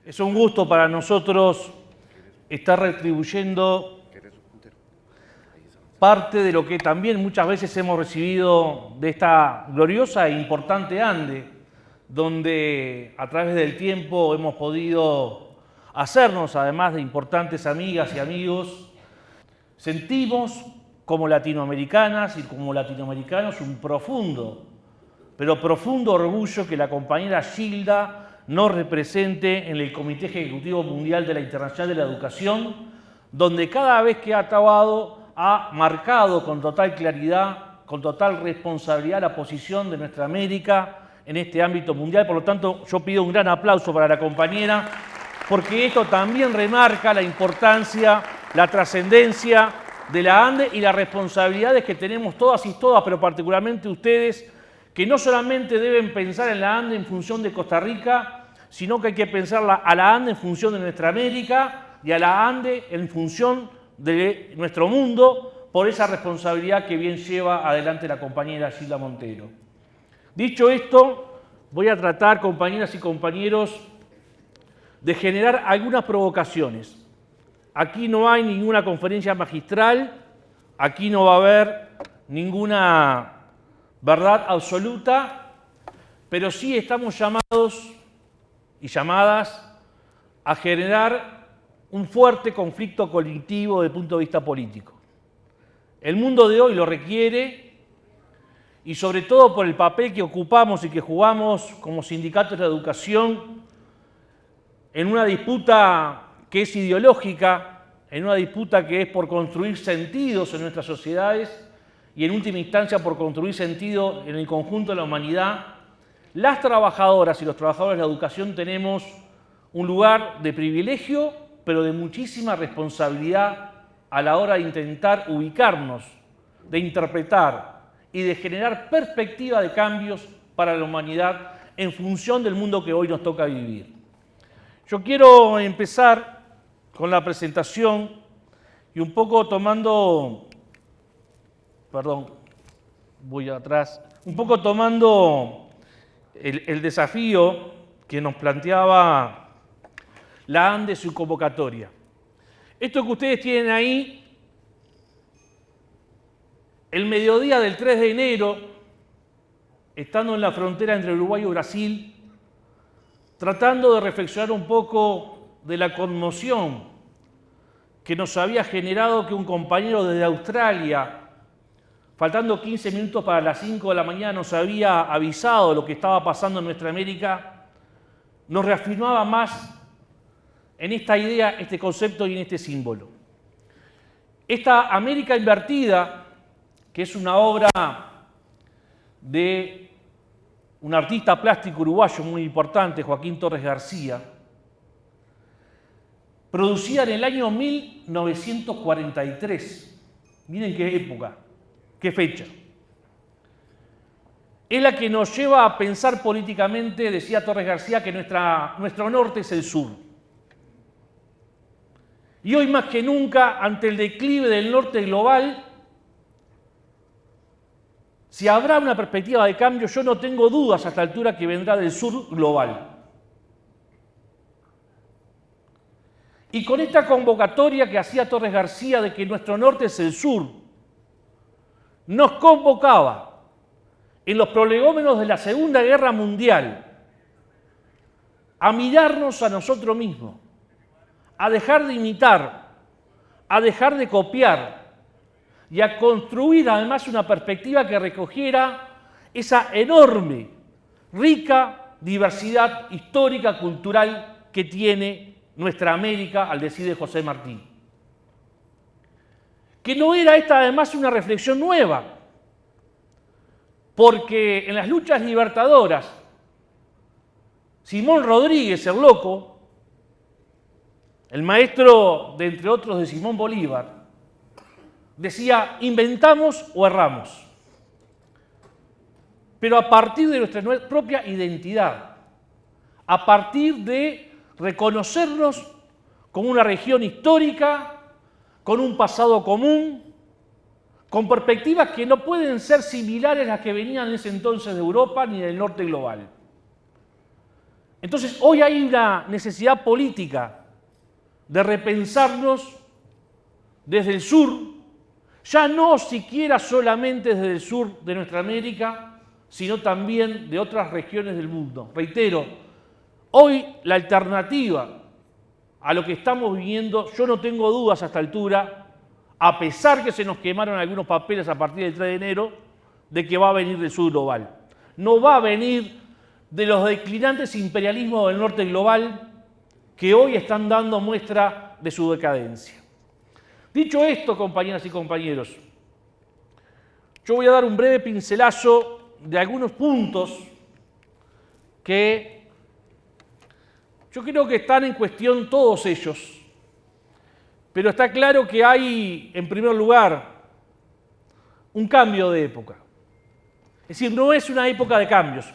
Es un gusto para nosotros estar retribuyendo parte de lo que también muchas veces hemos recibido de esta gloriosa e importante Ande, donde a través del tiempo hemos podido hacernos, además de importantes amigas y amigos, sentimos como latinoamericanas y como latinoamericanos un profundo, pero profundo orgullo que la compañera Gilda nos represente en el Comité Ejecutivo Mundial de la Internacional de la Educación, donde cada vez que ha actuado ha marcado con total claridad, con total responsabilidad la posición de nuestra América en este ámbito mundial. Por lo tanto, yo pido un gran aplauso para la compañera, porque esto también remarca la importancia, la trascendencia de la Ande y las responsabilidades que tenemos todas y todas, pero particularmente ustedes, que no solamente deben pensar en la Ande en función de Costa Rica, sino que hay que pensar a la Ande en función de nuestra América y a la Ande en función de nuestro mundo, por esa responsabilidad que bien lleva adelante la compañera Gilda Montero. Dicho esto, voy a tratar, compañeras y compañeros, de generar algunas provocaciones. Aquí no hay ninguna conferencia magistral, aquí no va a haber ninguna verdad absoluta, pero sí estamos llamados y llamadas a generar un fuerte conflicto colectivo desde el punto de vista político. El mundo de hoy lo requiere, y sobre todo por el papel que ocupamos y que jugamos como sindicatos de educación en una disputa que es ideológica, en una disputa que es por construir sentidos en nuestras sociedades y en última instancia por construir sentido en el conjunto de la humanidad. Las trabajadoras y los trabajadores de la educación tenemos un lugar de privilegio, pero de muchísima responsabilidad a la hora de intentar ubicarnos, de interpretar y de generar perspectiva de cambios para la humanidad en función del mundo que hoy nos toca vivir. Yo quiero empezar con la presentación y un poco tomando, un poco tomando el desafío que nos planteaba la Ande, su convocatoria. Esto que ustedes tienen ahí, el mediodía del 3 de enero, estando en la frontera entre Uruguay y Brasil, tratando de reflexionar un poco de la conmoción que nos había generado que un compañero desde Australia, faltando 15 minutos para las 5 de la mañana, nos había avisado de lo que estaba pasando en nuestra América, nos reafirmaba más en esta idea, este concepto y en este símbolo. Esta América invertida, que es una obra de un artista plástico uruguayo muy importante, Joaquín Torres García, producida en el año 1943. Miren qué época, qué fecha. Es la que nos lleva a pensar políticamente, decía Torres García, que nuestro norte es el sur. Y hoy más que nunca, ante el declive del norte global, si habrá una perspectiva de cambio, yo no tengo dudas a esta altura que vendrá del sur global. Y con esta convocatoria que hacía Torres García de que nuestro norte es el sur, nos convocaba en los prolegómenos de la Segunda Guerra Mundial a mirarnos a nosotros mismos, a dejar de imitar, a dejar de copiar y a construir además una perspectiva que recogiera esa enorme, rica diversidad histórica, cultural que tiene nuestra América, al decir de José Martí. Que no era esta además una reflexión nueva, porque en las luchas libertadoras, Simón Rodríguez, el loco, el maestro, de entre otros, de Simón Bolívar, decía, inventamos o erramos, pero a partir de nuestra propia identidad, a partir de reconocernos como una región histórica, con un pasado común, con perspectivas que no pueden ser similares a las que venían en ese entonces de Europa ni del norte global. Entonces, hoy hay una necesidad política de repensarnos desde el sur, ya no siquiera solamente desde el sur de nuestra América, sino también de otras regiones del mundo. Reitero, hoy la alternativa a lo que estamos viviendo, yo no tengo dudas a esta altura, a pesar que se nos quemaron algunos papeles a partir del 3 de enero, de que va a venir del sur global. No va a venir de los declinantes imperialismos del norte global que hoy están dando muestra de su decadencia. Dicho esto, compañeras y compañeros, yo voy a dar un breve pincelazo de algunos puntos que yo creo que están en cuestión todos ellos, pero está claro que hay, en primer lugar, un cambio de época. Es decir, no es una época de cambios.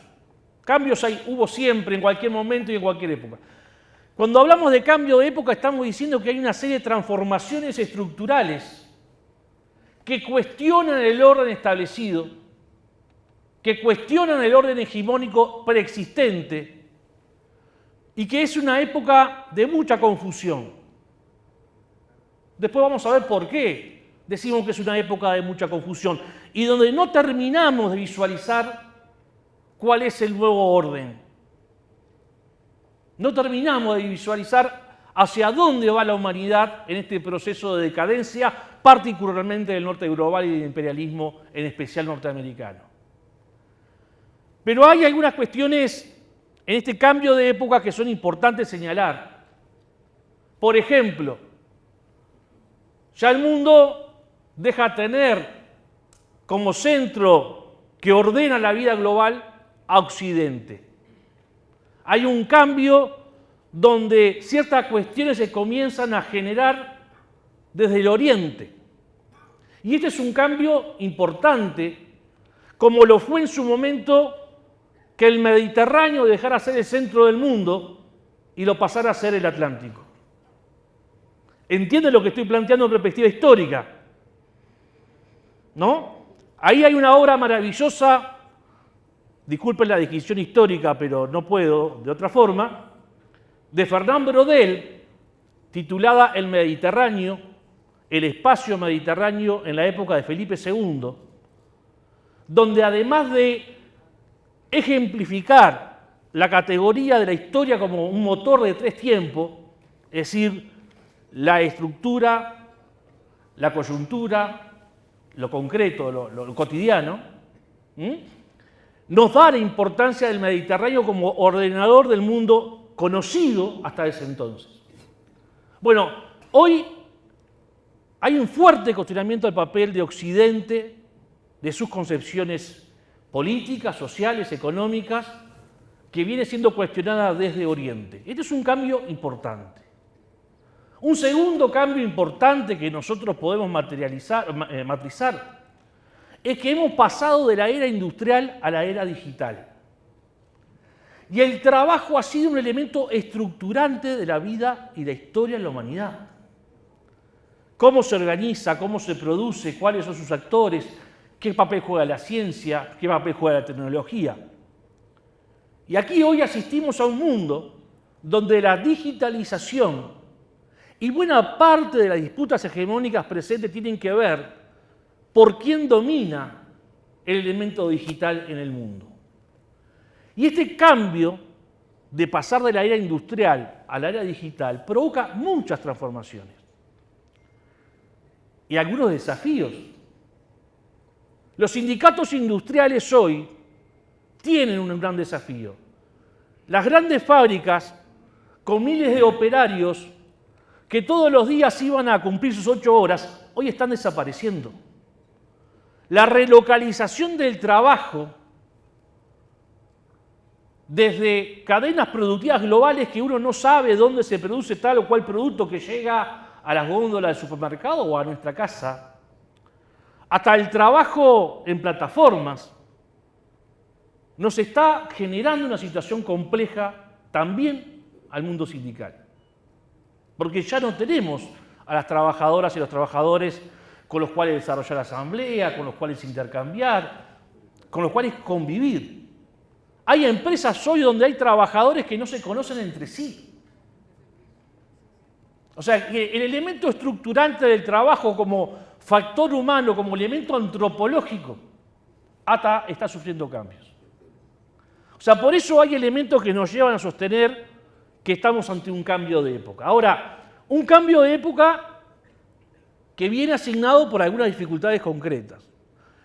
Cambios hubo siempre, en cualquier momento y en cualquier época. Cuando hablamos de cambio de época, estamos diciendo que hay una serie de transformaciones estructurales que cuestionan el orden establecido, que cuestionan el orden hegemónico preexistente y que es una época de mucha confusión. Después vamos a ver por qué decimos que es una época de mucha confusión y donde no terminamos de visualizar cuál es el nuevo orden. No terminamos de visualizar hacia dónde va la humanidad en este proceso de decadencia, particularmente del norte global y del imperialismo, en especial norteamericano. Pero hay algunas cuestiones en este cambio de época que son importantes señalar. Por ejemplo, ya el mundo deja de tener como centro que ordena la vida global a Occidente. Hay un cambio donde ciertas cuestiones se comienzan a generar desde el Oriente. Y este es un cambio importante, como lo fue en su momento que el Mediterráneo dejara de ser el centro del mundo y lo pasara a ser el Atlántico. ¿Entienden lo que estoy planteando en perspectiva histórica? ¿No? Ahí hay una obra maravillosa, disculpen la descripción histórica, pero no puedo de otra forma, de Fernand Braudel, titulada El Mediterráneo, el espacio mediterráneo en la época de Felipe II, donde además de ejemplificar la categoría de la historia como un motor de tres tiempos, es decir, la estructura, la coyuntura, lo concreto, lo cotidiano, nos da la importancia del Mediterráneo como ordenador del mundo conocido hasta ese entonces. Bueno, hoy hay un fuerte cuestionamiento del papel de Occidente, de sus concepciones políticas, sociales, económicas, que viene siendo cuestionada desde Oriente. Este es un cambio importante. Un segundo cambio importante que nosotros podemos matizar es que hemos pasado de la era industrial a la era digital. Y el trabajo ha sido un elemento estructurante de la vida y la historia de la humanidad. Cómo se organiza, cómo se produce, cuáles son sus actores, qué papel juega la ciencia, qué papel juega la tecnología. Y aquí hoy asistimos a un mundo donde la digitalización y buena parte de las disputas hegemónicas presentes tienen que ver por quién domina el elemento digital en el mundo. Y este cambio de pasar de la era industrial a la era digital provoca muchas transformaciones y algunos desafíos. Los sindicatos industriales hoy tienen un gran desafío. Las grandes fábricas con miles de operarios que todos los días iban a cumplir sus 8 horas, hoy están desapareciendo. La relocalización del trabajo desde cadenas productivas globales que uno no sabe dónde se produce tal o cual producto que llega a las góndolas del supermercado o a nuestra casa, hasta el trabajo en plataformas, nos está generando una situación compleja también al mundo sindical. Porque ya no tenemos a las trabajadoras y los trabajadores con los cuales desarrollar asamblea, con los cuales intercambiar, con los cuales convivir. hay empresas hoy donde hay trabajadores que no se conocen entre sí. O sea, que el elemento estructurante del trabajo como factor humano, como elemento antropológico, está sufriendo cambios. O sea, por eso hay elementos que nos llevan a sostener que estamos ante un cambio de época. Ahora, un cambio de época que viene asignado por algunas dificultades concretas.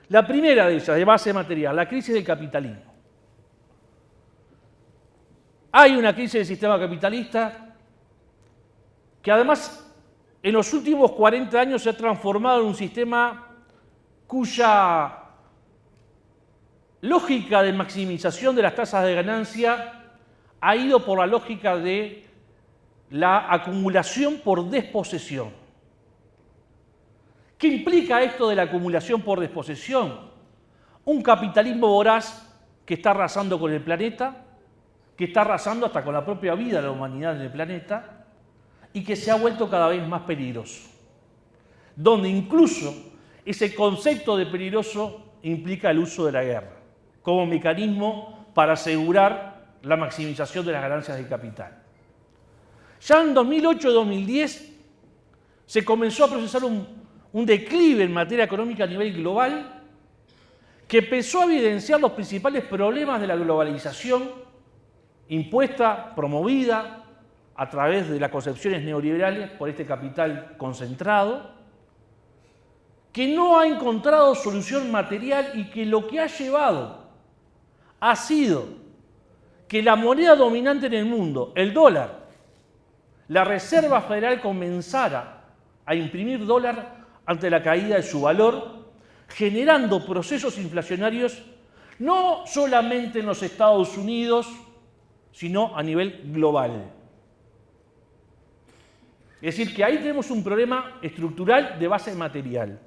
La primera de ellas, de base material, la crisis del capitalismo. Hay una crisis del sistema capitalista que además en los últimos 40 años se ha transformado en un sistema cuya lógica de maximización de las tasas de ganancia ha ido por la lógica de la acumulación por desposesión. ¿Qué implica esto de la acumulación por desposesión? Un capitalismo voraz que está arrasando con el planeta, que está arrasando hasta con la propia vida de la humanidad en el planeta y que se ha vuelto cada vez más peligroso. Donde incluso ese concepto de peligroso implica el uso de la guerra como mecanismo para asegurar la maximización de las ganancias del capital. Ya en 2008-2010 se comenzó a procesar un declive en materia económica a nivel global que empezó a evidenciar los principales problemas de la globalización impuesta, promovida a través de las concepciones neoliberales por este capital concentrado, que no ha encontrado solución material y que lo que ha llevado ha sido que la moneda dominante en el mundo, el dólar, la Reserva Federal comenzara a imprimir dólar ante la caída de su valor, generando procesos inflacionarios no solamente en los Estados Unidos, sino a nivel global. Es decir, que ahí tenemos un problema estructural de base material.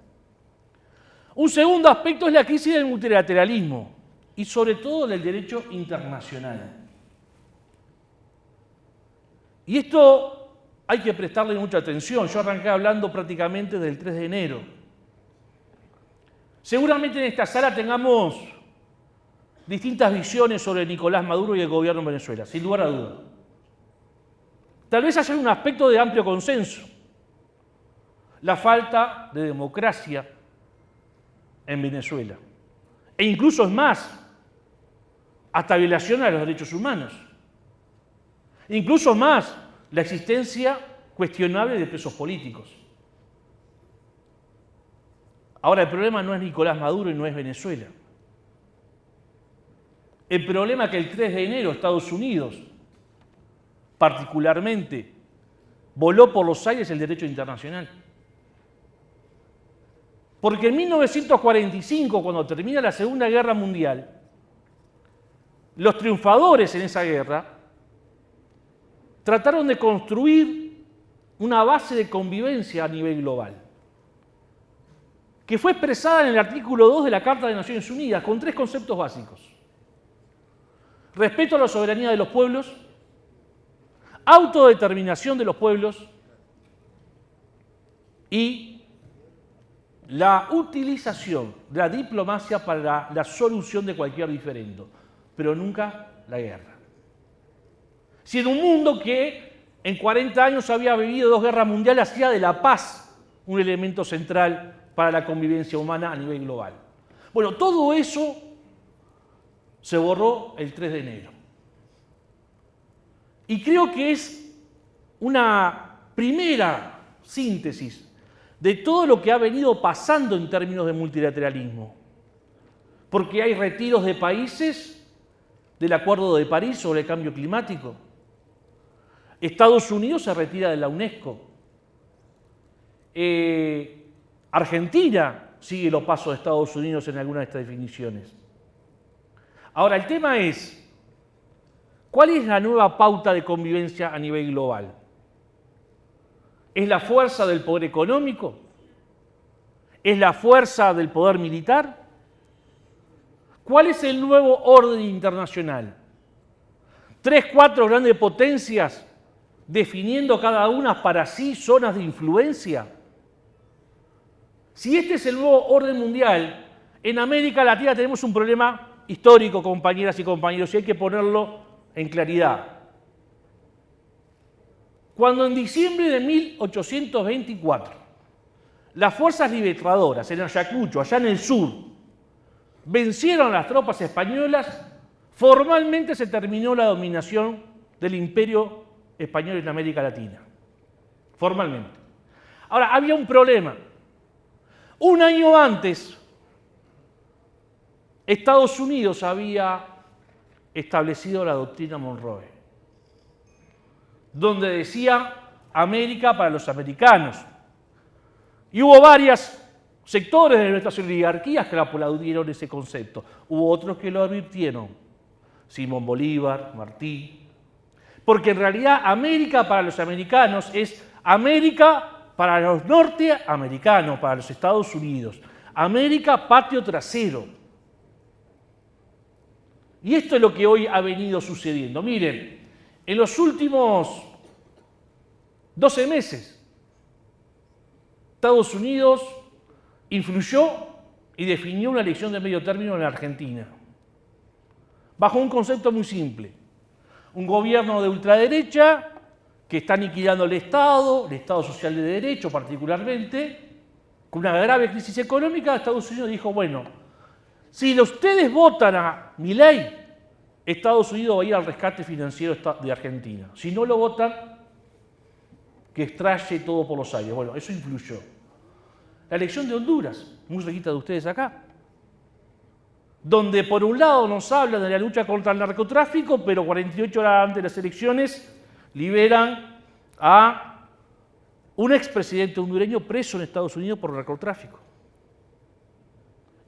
Un segundo aspecto es la crisis del multilateralismo y sobre todo del derecho internacional. Y esto hay que prestarle mucha atención. Yo arranqué hablando prácticamente del 3 de enero. Seguramente en esta sala tengamos distintas visiones sobre Nicolás Maduro y el gobierno en Venezuela, sin lugar a duda. Tal vez haya un aspecto de amplio consenso. La falta de democracia en Venezuela. E incluso es más, hasta violación a los derechos humanos. Incluso más, la existencia cuestionable de presos políticos. Ahora, el problema no es Nicolás Maduro y no es Venezuela. El problema es que el 3 de enero Estados Unidos, particularmente, voló por los aires el derecho internacional. Porque en 1945, cuando termina la Segunda Guerra Mundial, los triunfadores en esa guerra trataron de construir una base de convivencia a nivel global, que fue expresada en el artículo 2 de la Carta de Naciones Unidas, con 3 conceptos básicos. Respeto a la soberanía de los pueblos, autodeterminación de los pueblos y la utilización de la diplomacia para la solución de cualquier diferendo, pero nunca la guerra. Si en un mundo que en 40 años había vivido 2 guerras mundiales, hacía de la paz un elemento central para la convivencia humana a nivel global. Bueno, todo eso se borró el 3 de enero. Y creo que es una primera síntesis de todo lo que ha venido pasando en términos de multilateralismo. Porque hay retiros de países del Acuerdo de París sobre el cambio climático. Estados Unidos se retira de la UNESCO. Argentina sigue los pasos de Estados Unidos en algunas de estas definiciones. Ahora, el tema es, ¿cuál es la nueva pauta de convivencia a nivel global? ¿Es la fuerza del poder económico? ¿Es la fuerza del poder militar? ¿Cuál es el nuevo orden internacional? 3, 4 grandes potencias definiendo cada una para sí zonas de influencia. Si este es el nuevo orden mundial, en América Latina tenemos un problema histórico, compañeras y compañeros, y hay que ponerlo en claridad. Cuando en diciembre de 1824 las fuerzas libertadoras en Ayacucho, allá en el sur, vencieron a las tropas españolas, formalmente se terminó la dominación del imperio español en América Latina. Formalmente. Ahora, había un problema. Un año antes, Estados Unidos había establecido la doctrina Monroe, donde decía América para los americanos. Y hubo varios sectores de nuestras oligarquías que aplaudieron ese concepto. Hubo otros que lo advirtieron. Simón Bolívar, Martí. Porque en realidad América para los americanos es América para los norteamericanos, para los Estados Unidos. América patio trasero. Y esto es lo que hoy ha venido sucediendo. Miren, en los últimos 12 meses, Estados Unidos influyó y definió una elección de medio término en la Argentina, bajo un concepto muy simple. Un gobierno de ultraderecha que está aniquilando el Estado social de derecho particularmente, con una grave crisis económica. Estados Unidos dijo, bueno, si ustedes votan a Milei, Estados Unidos va a ir al rescate financiero de Argentina. Si no lo votan, que extraye todo por los aires. Bueno, eso influyó. La elección de Honduras, muy cerquita de ustedes acá, donde por un lado nos hablan de la lucha contra el narcotráfico, pero 48 horas antes de las elecciones liberan a un expresidente hondureño preso en Estados Unidos por narcotráfico.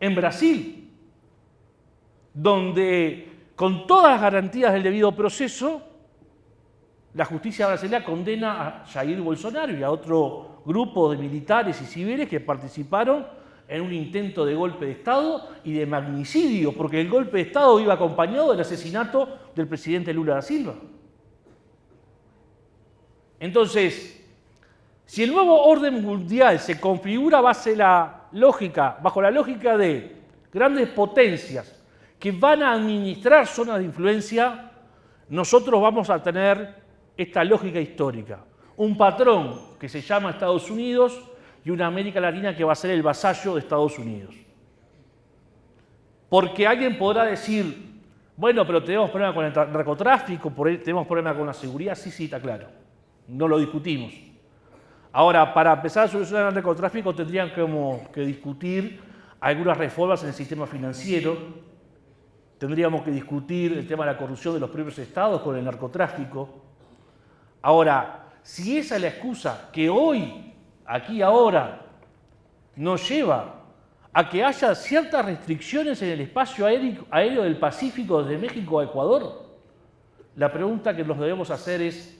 En Brasil, donde con todas las garantías del debido proceso, la justicia brasileña condena a Jair Bolsonaro y a otro grupo de militares y civiles que participaron en un intento de golpe de Estado y de magnicidio, porque el golpe de Estado iba acompañado del asesinato del presidente Lula da Silva. Entonces, si el nuevo orden mundial se configura bajo la lógica de grandes potencias que van a administrar zonas de influencia, nosotros vamos a tener esta lógica histórica. Un patrón que se llama Estados Unidos y una América Latina que va a ser el vasallo de Estados Unidos. Porque alguien podrá decir, bueno, pero tenemos problemas con el narcotráfico, tenemos problemas con la seguridad. Sí, está claro. No lo discutimos. Ahora, para empezar a solucionar el narcotráfico tendrían que discutir algunas reformas en el sistema financiero. Tendríamos que discutir el tema de la corrupción de los propios estados con el narcotráfico. Ahora, si esa es la excusa que hoy, aquí ahora, nos lleva a que haya ciertas restricciones en el espacio aéreo del Pacífico desde México a Ecuador, la pregunta que nos debemos hacer es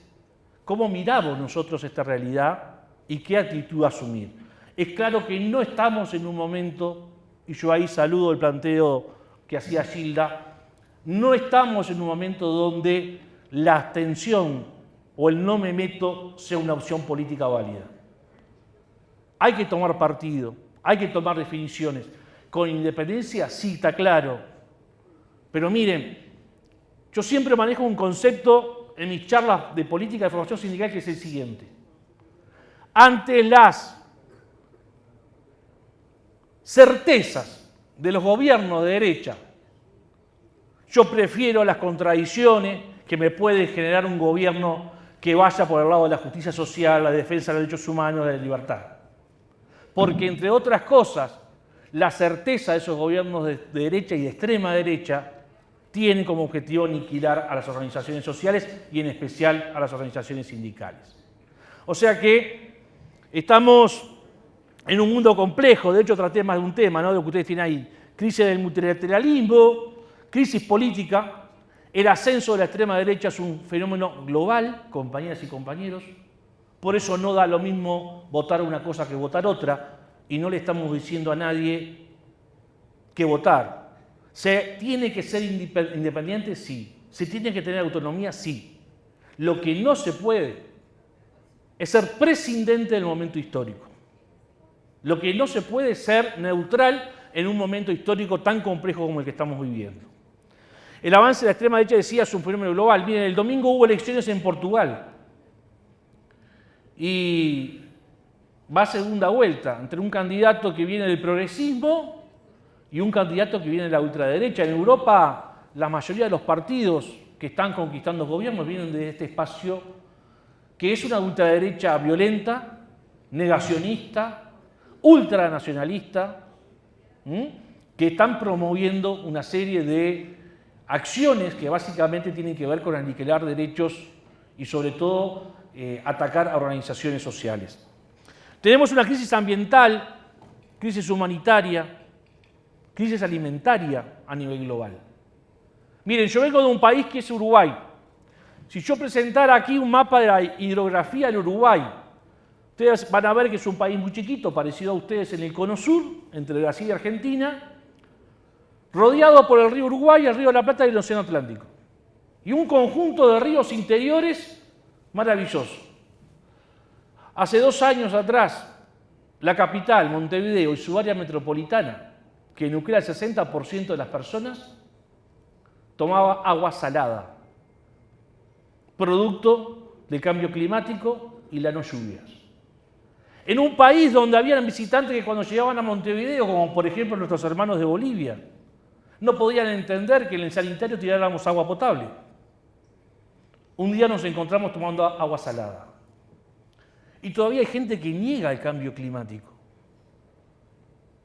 ¿cómo miramos nosotros esta realidad y qué actitud asumir? Es claro que no estamos en un momento, y yo ahí saludo el planteo que hacía Gilda, no estamos en un momento donde la abstención o el no me meto sea una opción política válida. Hay que tomar partido, hay que tomar definiciones. Con independencia, sí, está claro. Pero miren, yo siempre manejo un concepto en mis charlas de política de formación sindical que es el siguiente. Ante las certezas de los gobiernos de derecha, yo prefiero las contradicciones que me puede generar un gobierno que vaya por el lado de la justicia social, la defensa de los derechos humanos, de la libertad. Porque, entre otras cosas, la certeza de esos gobiernos de derecha y de extrema derecha tienen como objetivo aniquilar a las organizaciones sociales y en especial a las organizaciones sindicales. O sea que estamos en un mundo complejo. De hecho, traté más de un tema, ¿no? De lo que ustedes tienen ahí. Crisis del multilateralismo, crisis política. El ascenso de la extrema derecha es un fenómeno global, compañeras y compañeros. Por eso no da lo mismo votar una cosa que votar otra, y no le estamos diciendo a nadie qué votar. ¿Se tiene que ser independiente? Sí. ¿Se tiene que tener autonomía? Sí. Lo que no se puede es ser prescindente del momento histórico. Lo que no se puede es ser neutral en un momento histórico tan complejo como el que estamos viviendo. El avance de la extrema derecha, decía, es un fenómeno global. Miren, el domingo hubo elecciones en Portugal y va a segunda vuelta entre un candidato que viene del progresismo y un candidato que viene de la ultraderecha. En Europa, la mayoría de los partidos que están conquistando gobiernos vienen de este espacio que es una ultraderecha violenta, negacionista, ultranacionalista, que están promoviendo una serie de acciones que básicamente tienen que ver con aniquilar derechos y sobre todo atacar a organizaciones sociales. Tenemos una crisis ambiental, crisis humanitaria, crisis alimentaria a nivel global. Miren, yo vengo de un país que es Uruguay. Si yo presentara aquí un mapa de la hidrografía del Uruguay, ustedes van a ver que es un país muy chiquito, parecido a ustedes en el cono sur, entre Brasil y Argentina, rodeado por el río Uruguay, el río de la Plata y el Océano Atlántico. Y un conjunto de ríos interiores maravilloso. Hace 2 años atrás, la capital, Montevideo, y su área metropolitana, que nuclea el 60% de las personas, tomaba agua salada, producto del cambio climático y las no lluvias. En un país donde habían visitantes que cuando llegaban a Montevideo, como por ejemplo nuestros hermanos de Bolivia, no podían entender que en el sanitario tiráramos agua potable. Un día nos encontramos tomando agua salada. Y todavía hay gente que niega el cambio climático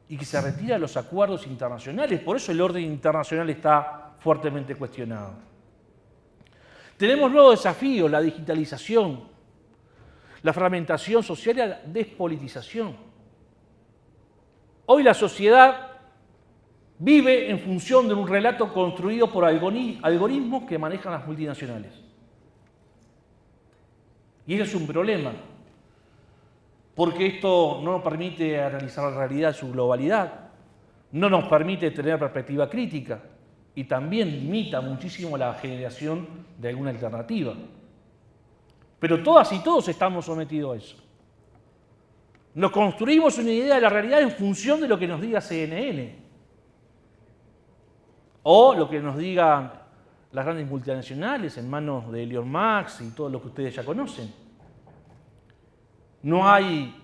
y que se retira de los acuerdos internacionales. Por eso el orden internacional está fuertemente cuestionado. Tenemos nuevos desafíos: la digitalización, la fragmentación social y la despolitización. Hoy la sociedad vive en función de un relato construido por algoritmos que manejan las multinacionales. Y ese es un problema, porque esto no nos permite analizar la realidad en su globalidad, no nos permite tener perspectiva crítica y también limita muchísimo la generación de alguna alternativa. Pero todas y todos estamos sometidos a eso. Nos construimos una idea de la realidad en función de lo que nos diga CNN o lo que nos digan las grandes multinacionales en manos de Elon Musk y todo lo que ustedes ya conocen. No hay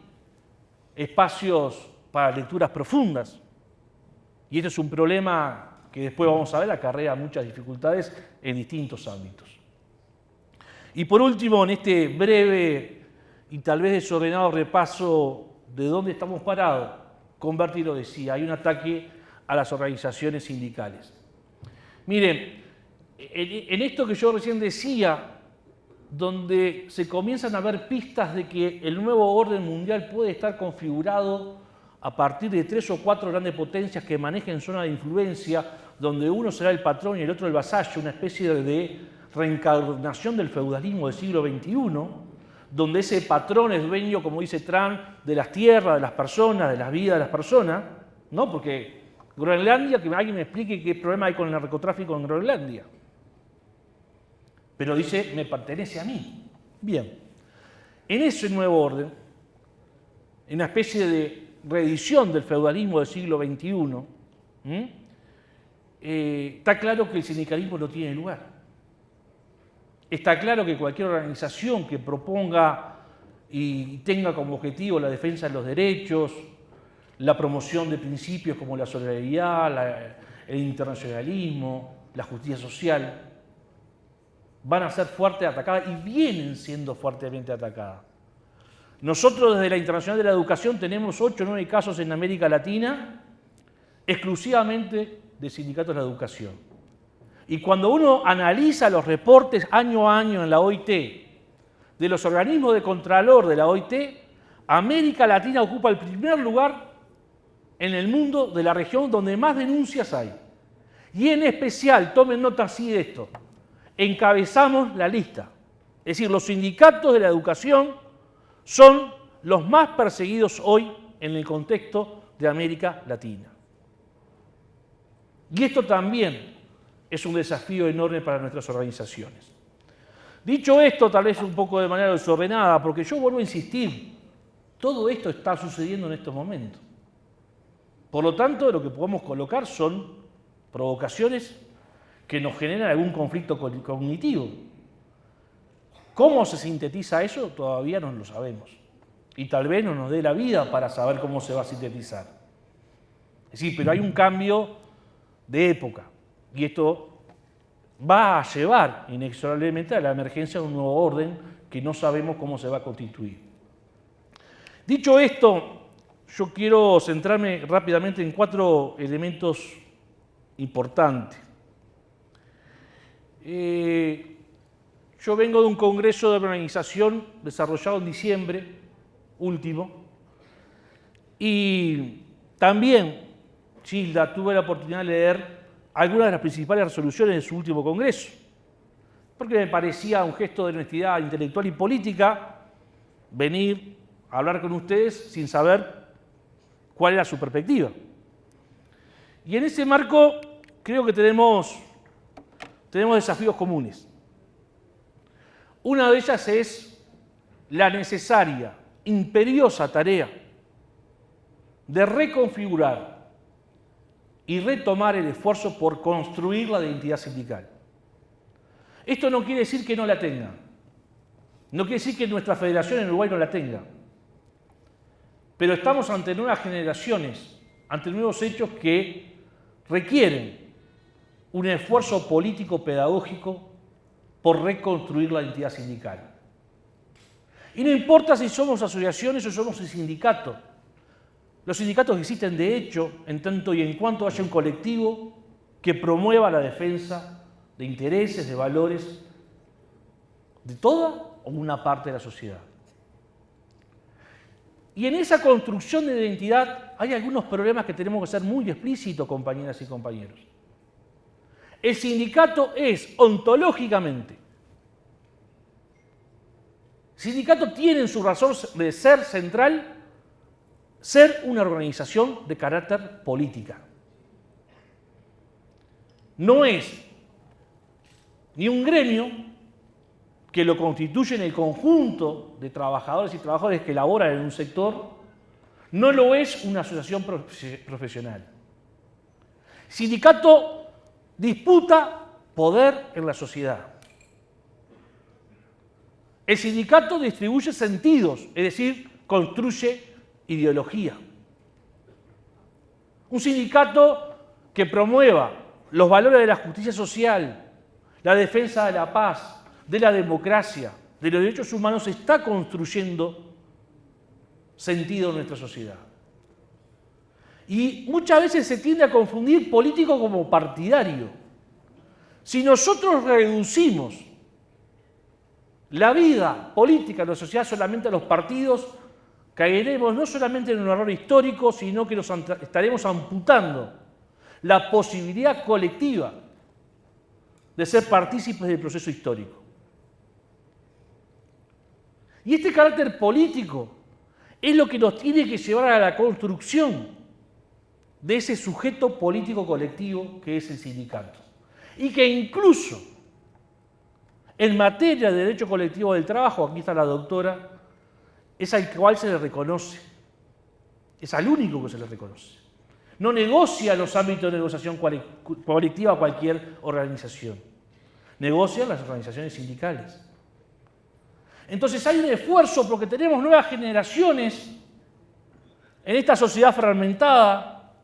espacios para lecturas profundas. Y este es un problema que después vamos a ver acarrea muchas dificultades en distintos ámbitos. Y por último, en este breve y tal vez desordenado repaso de dónde estamos parados, Converti lo decía, hay un ataque a las organizaciones sindicales. Miren, en esto que yo recién decía, donde se comienzan a ver pistas de que el nuevo orden mundial puede estar configurado a partir de 3 o 4 grandes potencias que manejen zona de influencia, donde uno será el patrón y el otro el vasallo, una especie de reencarnación del feudalismo del siglo XXI, donde ese patrón es dueño, como dice Trump, de las tierras, de las personas, de las vidas de las personas, ¿no? Porque Groenlandia, que alguien me explique qué problema hay con el narcotráfico en Groenlandia. Pero dice, me pertenece a mí. Bien, en ese nuevo orden, en una especie de reedición del feudalismo del siglo XXI, está claro que el sindicalismo no tiene lugar. Está claro que cualquier organización que proponga y tenga como objetivo la defensa de los derechos, la promoción de principios como la solidaridad, el internacionalismo, la justicia social, van a ser fuertemente atacadas y vienen siendo fuertemente atacadas. Nosotros desde la Internacional de la Educación tenemos 8 o 9 casos en América Latina exclusivamente de sindicatos de la educación. Y cuando uno analiza los reportes año a año en la OIT de los organismos de contralor de la OIT, América Latina ocupa el primer lugar en el mundo de la región donde más denuncias hay. Y en especial, tomen nota así de esto, encabezamos la lista. Es decir, los sindicatos de la educación son los más perseguidos hoy en el contexto de América Latina. Y esto también es un desafío enorme para nuestras organizaciones. Dicho esto, tal vez un poco de manera desordenada, porque yo vuelvo a insistir, todo esto está sucediendo en estos momentos. Por lo tanto, lo que podemos colocar son provocaciones que nos generan algún conflicto cognitivo. ¿Cómo se sintetiza eso? Todavía no lo sabemos. Y tal vez no nos dé la vida para saber cómo se va a sintetizar. Es decir, pero hay un cambio de época. Y esto va a llevar inexorablemente a la emergencia de un nuevo orden que no sabemos cómo se va a constituir. Dicho esto, yo quiero centrarme rápidamente en 4 elementos importantes. Yo vengo de un congreso de organización desarrollado en diciembre último y también, Gilda, tuve la oportunidad de leer algunas de las principales resoluciones de su último congreso, porque me parecía un gesto de honestidad intelectual y política venir a hablar con ustedes sin saber cuál era su perspectiva. Y en ese marco creo que tenemos desafíos comunes. Una de ellas es la necesaria, imperiosa tarea de reconfigurar y retomar el esfuerzo por construir la identidad sindical. Esto no quiere decir que no la tenga. No quiere decir que nuestra federación en Uruguay no la tenga. Pero estamos ante nuevas generaciones, ante nuevos hechos que requieren un esfuerzo político-pedagógico por reconstruir la identidad sindical. Y no importa si somos asociaciones o somos el sindicato. Los sindicatos existen de hecho en tanto y en cuanto haya un colectivo que promueva la defensa de intereses, de valores de toda o una parte de la sociedad. Y en esa construcción de identidad hay algunos problemas que tenemos que ser muy explícitos, compañeras y compañeros. El sindicato es ontológicamente, el sindicato tiene en su razón de ser central ser una organización de carácter política. No es ni un gremio que lo constituyen el conjunto de trabajadores y trabajadoras que laboran en un sector, no lo es una asociación profesional. Sindicato disputa poder en la sociedad. El sindicato distribuye sentidos, es decir, construye ideología. Un sindicato que promueva los valores de la justicia social, la defensa de la paz, de la democracia, de los derechos humanos, está construyendo sentido en nuestra sociedad. Y muchas veces se tiende a confundir político como partidario. Si nosotros reducimos la vida política de la sociedad solamente a los partidos, caeremos no solamente en un error histórico, sino que nos estaremos amputando la posibilidad colectiva de ser partícipes del proceso histórico. Y este carácter político es lo que nos tiene que llevar a la construcción de ese sujeto político colectivo que es el sindicato. Y que incluso en materia de derecho colectivo del trabajo, aquí está la doctora, es al cual se le reconoce, es al único que se le reconoce. No negocia los ámbitos de negociación colectiva a cualquier organización, negocia las organizaciones sindicales. Entonces hay un esfuerzo porque tenemos nuevas generaciones en esta sociedad fragmentada,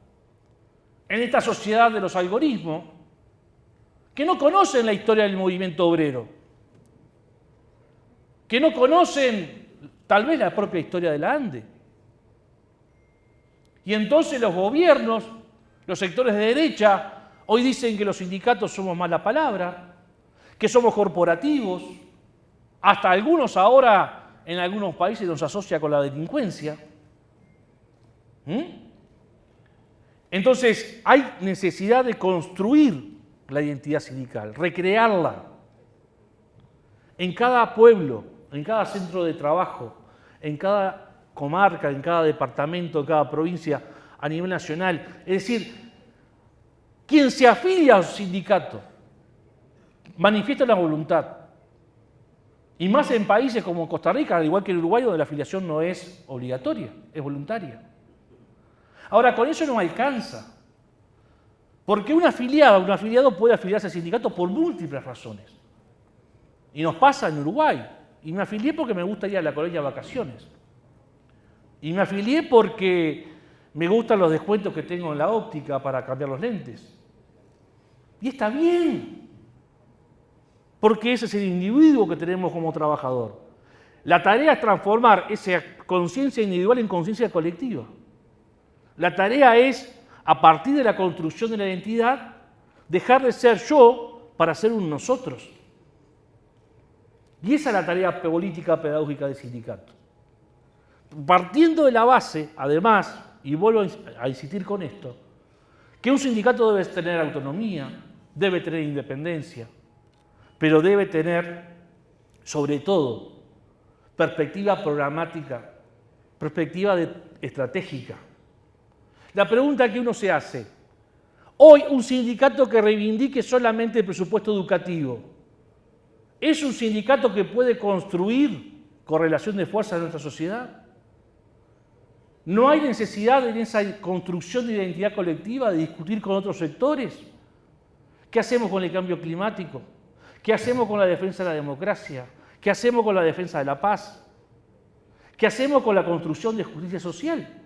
en esta sociedad de los algoritmos, que no conocen la historia del movimiento obrero, que no conocen tal vez la propia historia de la ANDE. Y entonces los gobiernos, los sectores de derecha, hoy dicen que los sindicatos somos mala palabra, que somos corporativos, hasta algunos ahora en algunos países nos asocia con la delincuencia. Entonces hay necesidad de construir la identidad sindical, recrearla en cada pueblo, en cada centro de trabajo, en cada comarca, en cada departamento, en cada provincia a nivel nacional. Es decir, quien se afilia a un sindicato manifiesta la voluntad. Y más en países como Costa Rica, al igual que el Uruguay, donde la afiliación no es obligatoria, es voluntaria. Ahora, con eso no alcanza. Porque un afiliado, un afiliado puede afiliarse al sindicato por múltiples razones. Y nos pasa en Uruguay. Y me afilié porque me gusta ir a la colonia de vacaciones. Y me afilié porque me gustan los descuentos que tengo en la óptica para cambiar los lentes. Y está bien. Porque ese es el individuo que tenemos como trabajador. La tarea es transformar esa conciencia individual en conciencia colectiva. La tarea es, a partir de la construcción de la identidad, dejar de ser yo para ser un nosotros. Y esa es la tarea política pedagógica del sindicato. Partiendo de la base, además, y vuelvo a insistir con esto, que un sindicato debe tener autonomía, debe tener independencia, pero debe tener, sobre todo, perspectiva programática, perspectiva estratégica. La pregunta que uno se hace, hoy un sindicato que reivindique solamente el presupuesto educativo, ¿es un sindicato que puede construir correlación de fuerza en nuestra sociedad? ¿No hay necesidad en esa construcción de identidad colectiva de discutir con otros sectores? ¿Qué hacemos con el cambio climático? ¿Qué hacemos con la defensa de la democracia? ¿Qué hacemos con la defensa de la paz? ¿Qué hacemos con la construcción de justicia social?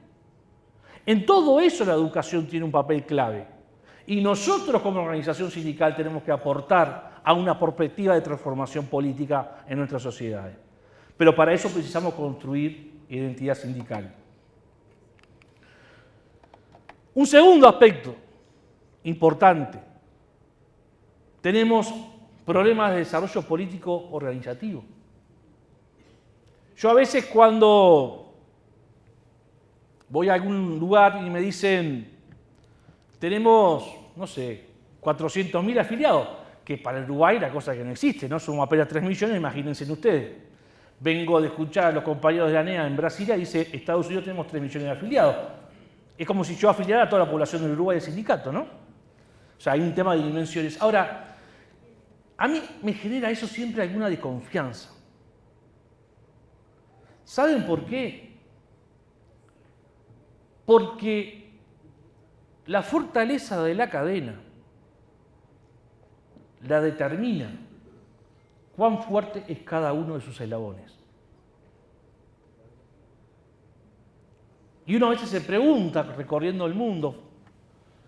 En todo eso la educación tiene un papel clave. Y nosotros como organización sindical tenemos que aportar a una perspectiva de transformación política en nuestras sociedades. Pero para eso precisamos construir identidad sindical. Un segundo aspecto importante. Tenemos problemas de desarrollo político organizativo. Yo a veces cuando voy a algún lugar y me dicen, tenemos, no sé, 400.000 afiliados, que para el Uruguay la cosa que no existe, ¿no? Somos apenas 3 millones, imagínense ustedes. Vengo de escuchar a los compañeros de la ANEA en Brasilia y dice, Estados Unidos tenemos 3 millones de afiliados. Es como si yo afiliara a toda la población del Uruguay del sindicato, ¿no? O sea, hay un tema de dimensiones. Ahora, a mí me genera eso siempre alguna desconfianza. ¿Saben por qué? Porque la fortaleza de la cadena la determina cuán fuerte es cada uno de sus eslabones. Y uno a veces se pregunta, recorriendo el mundo,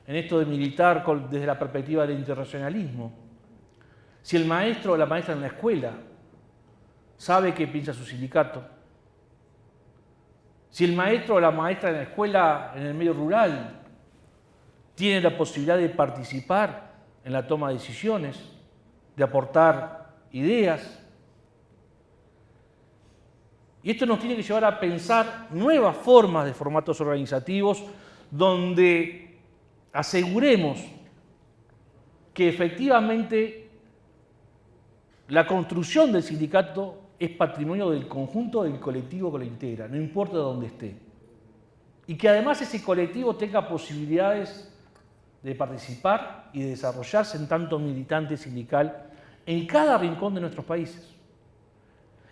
en esto de militar desde la perspectiva del internacionalismo, si el maestro o la maestra en la escuela sabe qué piensa su sindicato, si el maestro o la maestra en la escuela, en el medio rural, tiene la posibilidad de participar en la toma de decisiones, de aportar ideas. Y esto nos tiene que llevar a pensar nuevas formas de formatos organizativos donde aseguremos que efectivamente la construcción del sindicato es patrimonio del conjunto del colectivo que lo integra, no importa dónde esté. Y que además ese colectivo tenga posibilidades de participar y de desarrollarse en tanto militante sindical en cada rincón de nuestros países.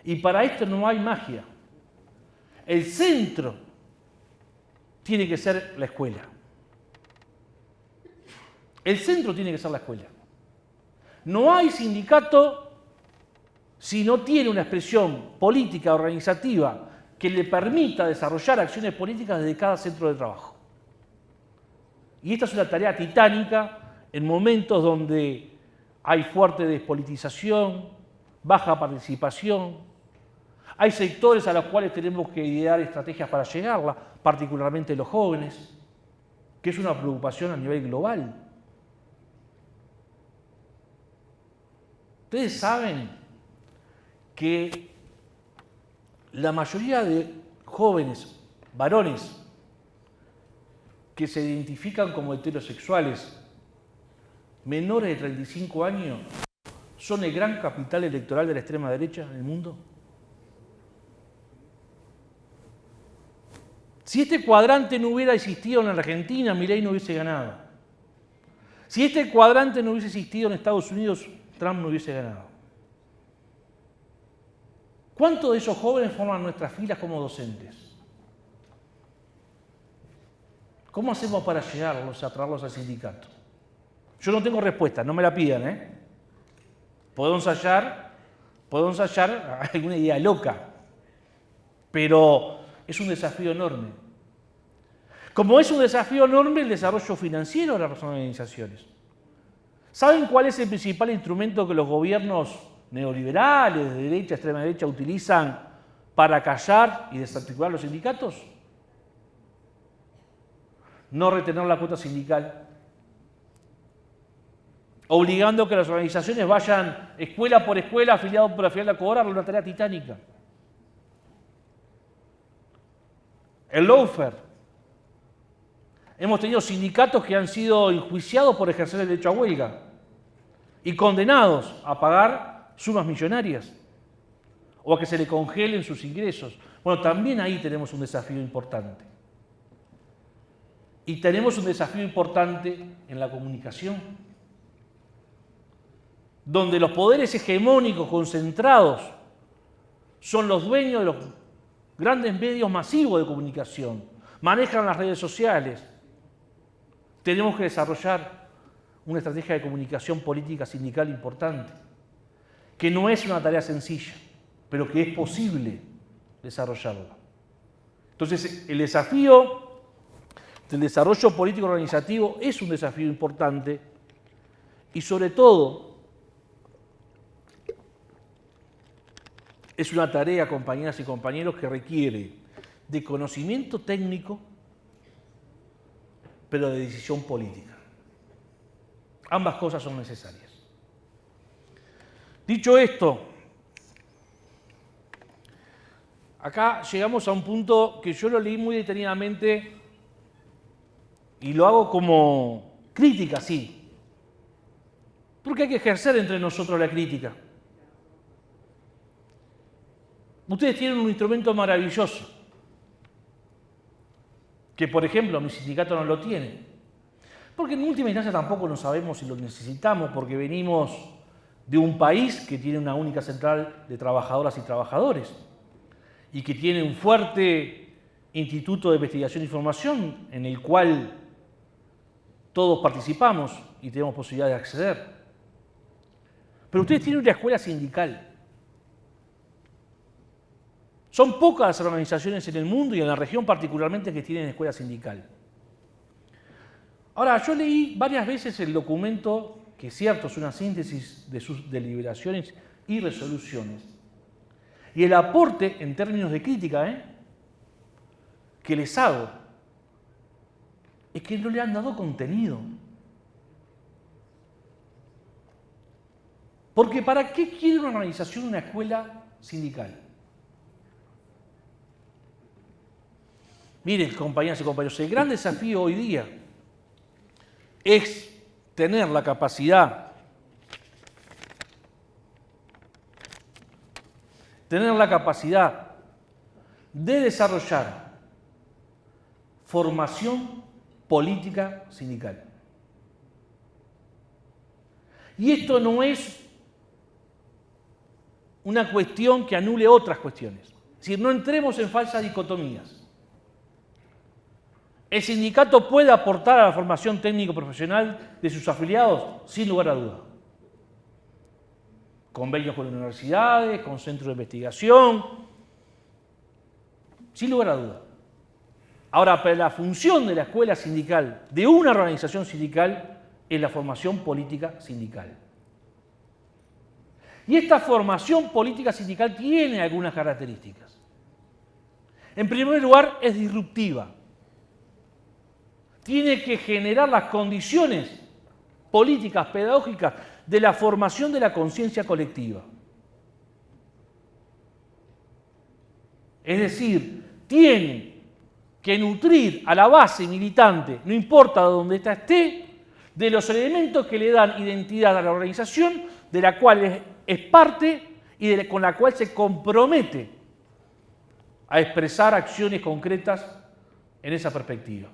Y para esto no hay magia. El centro tiene que ser la escuela. El centro tiene que ser la escuela. No hay sindicato si no tiene una expresión política, organizativa, que le permita desarrollar acciones políticas desde cada centro de trabajo. Y esta es una tarea titánica en momentos donde hay fuerte despolitización, baja participación. Hay sectores a los cuales tenemos que idear estrategias para llegarla, particularmente los jóvenes, que es una preocupación a nivel global. Ustedes saben que la mayoría de jóvenes, varones, que se identifican como heterosexuales, menores de 35 años, son el gran capital electoral de la extrema derecha en el mundo. Si este cuadrante no hubiera existido en la Argentina, Milei no hubiese ganado. Si este cuadrante no hubiese existido en Estados Unidos, Trump no hubiese ganado. ¿Cuántos de esos jóvenes forman nuestras filas como docentes? ¿Cómo hacemos para llegarlos, a traerlos al sindicato? Yo no tengo respuesta, no me la pidan, ¿eh? Puedo ensayar alguna idea loca, pero es un desafío enorme. Como es un desafío enorme el desarrollo financiero de las organizaciones. ¿Saben cuál es el principal instrumento que los gobiernos neoliberales, de derecha, extrema derecha, utilizan para callar y desarticular los sindicatos? No retener la cuota sindical, obligando a que las organizaciones vayan escuela por escuela, afiliado por afiliado, a cobrar una tarea titánica. El lawfare. Hemos tenido sindicatos que han sido enjuiciados por ejercer el derecho a huelga y condenados a pagar sumas millonarias o a que se le congelen sus ingresos. Bueno, también ahí tenemos un desafío importante. Y tenemos un desafío importante en la comunicación, donde los poderes hegemónicos concentrados son los dueños de los grandes medios masivos de comunicación, manejan las redes sociales. Tenemos que desarrollar una estrategia de comunicación política sindical importante, que no es una tarea sencilla, pero que es posible desarrollarla. Entonces, el desafío del desarrollo político organizativo es un desafío importante y, sobre todo, es una tarea, compañeras y compañeros, que requiere de conocimiento técnico, pero de decisión política. Ambas cosas son necesarias. Dicho esto, acá llegamos a un punto que yo lo leí muy detenidamente y lo hago como crítica, sí. Porque hay que ejercer entre nosotros la crítica. Ustedes tienen un instrumento maravilloso, que por ejemplo mi sindicato no lo tiene. Porque en última instancia tampoco no sabemos si lo necesitamos, porque venimos de un país que tiene una única central de trabajadoras y trabajadores y que tiene un fuerte instituto de investigación e información en el cual todos participamos y tenemos posibilidad de acceder. Pero ustedes tienen una escuela sindical. Son pocas las organizaciones en el mundo y en la región particularmente que tienen escuela sindical. Ahora, yo leí varias veces el documento, que es cierto, es una síntesis de sus deliberaciones y resoluciones. Y el aporte en términos de crítica que les hago es que no le han dado contenido. Porque ¿para qué quiere una organización una escuela sindical? Miren, compañeras y compañeros, el gran desafío hoy día es tener la capacidad de desarrollar formación política sindical. Y esto no es una cuestión que anule otras cuestiones. Es decir, no entremos en falsas dicotomías. ¿El sindicato puede aportar a la formación técnico-profesional de sus afiliados? Sin lugar a duda. Convenios con universidades, con centros de investigación, sin lugar a duda. Ahora, pero la función de la escuela sindical, de una organización sindical, es la formación política sindical. Y esta formación política sindical tiene algunas características. En primer lugar, es disruptiva. Tiene que generar las condiciones políticas, pedagógicas, de la formación de la conciencia colectiva. Es decir, tiene que nutrir a la base militante, no importa dónde esté, de los elementos que le dan identidad a la organización, de la cual es parte y con la cual se compromete a expresar acciones concretas en esa perspectiva.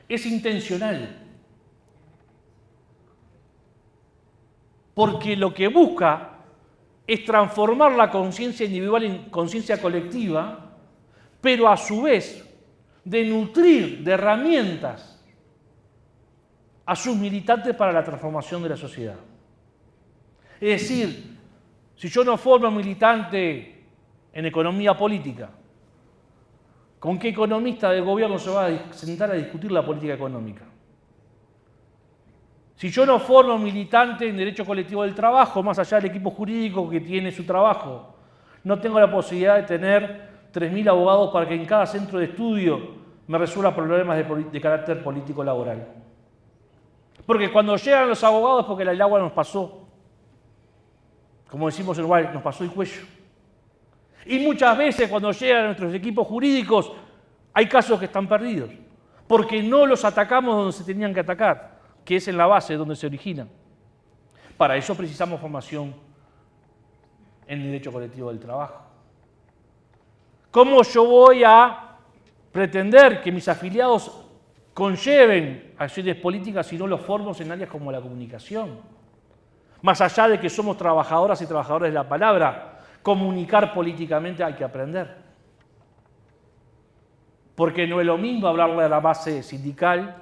Es intencional, porque lo que busca es transformar la conciencia individual en conciencia colectiva, pero a su vez de nutrir de herramientas a sus militantes para la transformación de la sociedad. Es decir, si yo no formo militante en economía política, ¿con qué economista del gobierno se va a sentar a discutir la política económica? Si yo no formo militante en derecho colectivo del trabajo, más allá del equipo jurídico que tiene su trabajo, no tengo la posibilidad de tener 3.000 abogados para que en cada centro de estudio me resuelva problemas de carácter político laboral. Porque cuando llegan los abogados es porque el agua nos pasó. Como decimos en Uruguay, nos pasó el cuello. Y muchas veces cuando llegan nuestros equipos jurídicos hay casos que están perdidos, porque no los atacamos donde se tenían que atacar, que es en la base donde se originan. Para eso precisamos formación en derecho colectivo del trabajo. ¿Cómo yo voy a pretender que mis afiliados conlleven acciones políticas si no los formo en áreas como la comunicación? Más allá de que somos trabajadoras y trabajadores de la palabra, comunicar políticamente hay que aprender. Porque no es lo mismo hablarle a la base sindical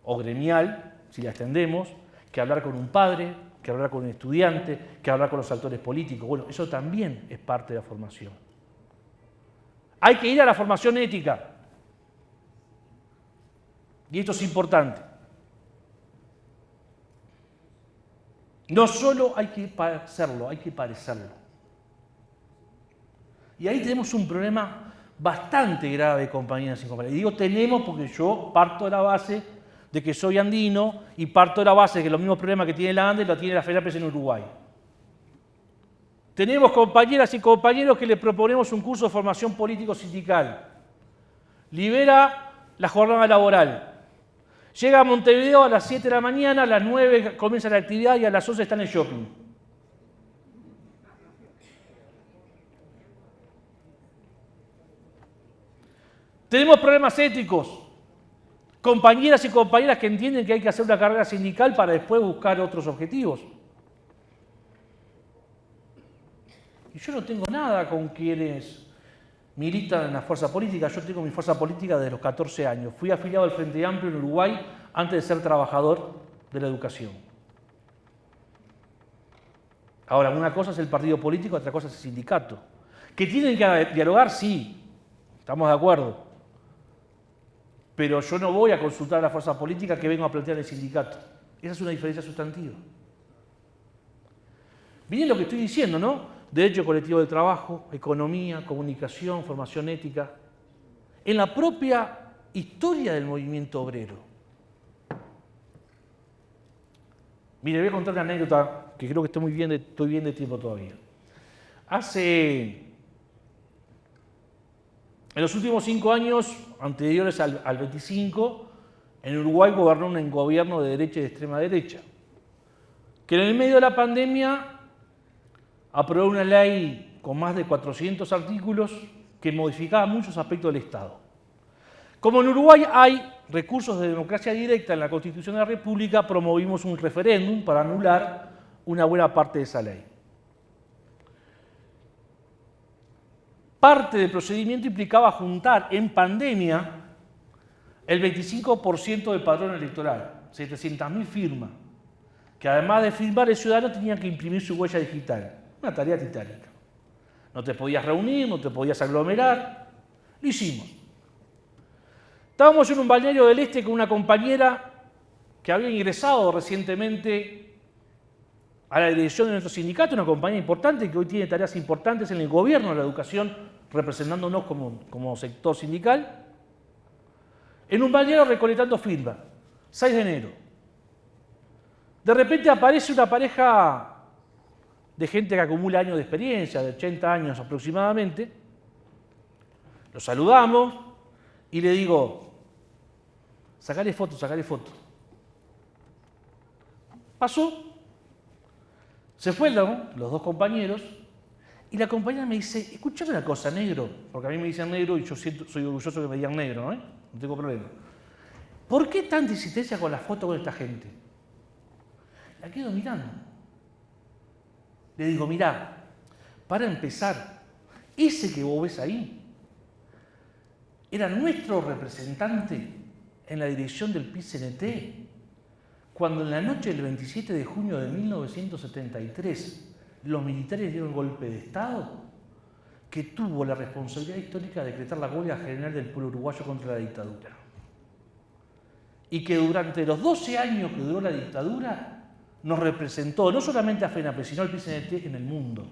o gremial, si la extendemos, que hablar con un padre, que hablar con un estudiante, que hablar con los actores políticos. Bueno, eso también es parte de la formación. Hay que ir a la formación ética. Y esto es importante. No solo hay que hacerlo, hay que parecerlo. Y ahí tenemos un problema bastante grave, compañeras y compañeros. Y digo tenemos porque yo parto de la base de que soy andino y parto de la base de que los mismos problemas que tiene la ANDE los tiene la FENAPES en Uruguay. Tenemos compañeras y compañeros que les proponemos un curso de formación político-sindical. Libera la jornada laboral. Llega a Montevideo a las 7 de la mañana, a las 9 comienza la actividad y a las 11 está en el shopping. Tenemos problemas éticos. Compañeras y compañeras que entienden que hay que hacer una carrera sindical para después buscar otros objetivos. Y yo no tengo nada con quienes militan en la fuerza política. Yo tengo mi fuerza política desde los 14 años. Fui afiliado al Frente Amplio en Uruguay antes de ser trabajador de la educación. Ahora, una cosa es el partido político, otra cosa es el sindicato. ¿Que tienen que dialogar? Sí, estamos de acuerdo. Pero yo no voy a consultar a la fuerza política que vengo a plantear el sindicato. Esa es una diferencia sustantiva. Miren lo que estoy diciendo, ¿no? Derecho colectivo del trabajo, economía, comunicación, formación ética. En la propia historia del movimiento obrero. Mire, voy a contar una anécdota que creo que estoy bien de tiempo todavía. En los últimos 5 años, anteriores al 25, en Uruguay gobernó un gobierno de derecha y de extrema derecha, que en el medio de la pandemia aprobó una ley con más de 400 artículos que modificaba muchos aspectos del Estado. Como en Uruguay hay recursos de democracia directa en la Constitución de la República, promovimos un referéndum para anular una buena parte de esa ley. Parte del procedimiento implicaba juntar en pandemia el 25% del padrón electoral, 700.000 firmas, que además de firmar el ciudadano tenían que imprimir su huella digital. Una tarea titánica. No te podías reunir, no te podías aglomerar. Lo hicimos. Estábamos en un balneario del Este con una compañera que había ingresado recientemente a la dirección de nuestro sindicato, una compañía importante que hoy tiene tareas importantes en el gobierno de la educación, representándonos como sector sindical, en un balneario recolectando firmas, 6 de enero. De repente aparece una pareja de gente que acumula años de experiencia, de 80 años aproximadamente. Los saludamos y le digo, sacale foto, sacale foto. Pasó. Se fueron los dos compañeros y la compañera me dice, escuchame una cosa, negro, porque a mí me dicen negro y yo soy orgulloso que me digan negro, ¿no? No tengo problema. ¿Por qué tanta insistencia con la foto con esta gente? La quedo mirando. Le digo, mirá, para empezar, ese que vos ves ahí era nuestro representante en la dirección del PIT-CNT, cuando en la noche del 27 de junio de 1973 los militares dieron golpe de Estado, que tuvo la responsabilidad histórica de decretar la huelga general del pueblo uruguayo contra la dictadura. Y que durante los 12 años que duró la dictadura nos representó no solamente a FENAPE, sino al PIT-CNT en el mundo,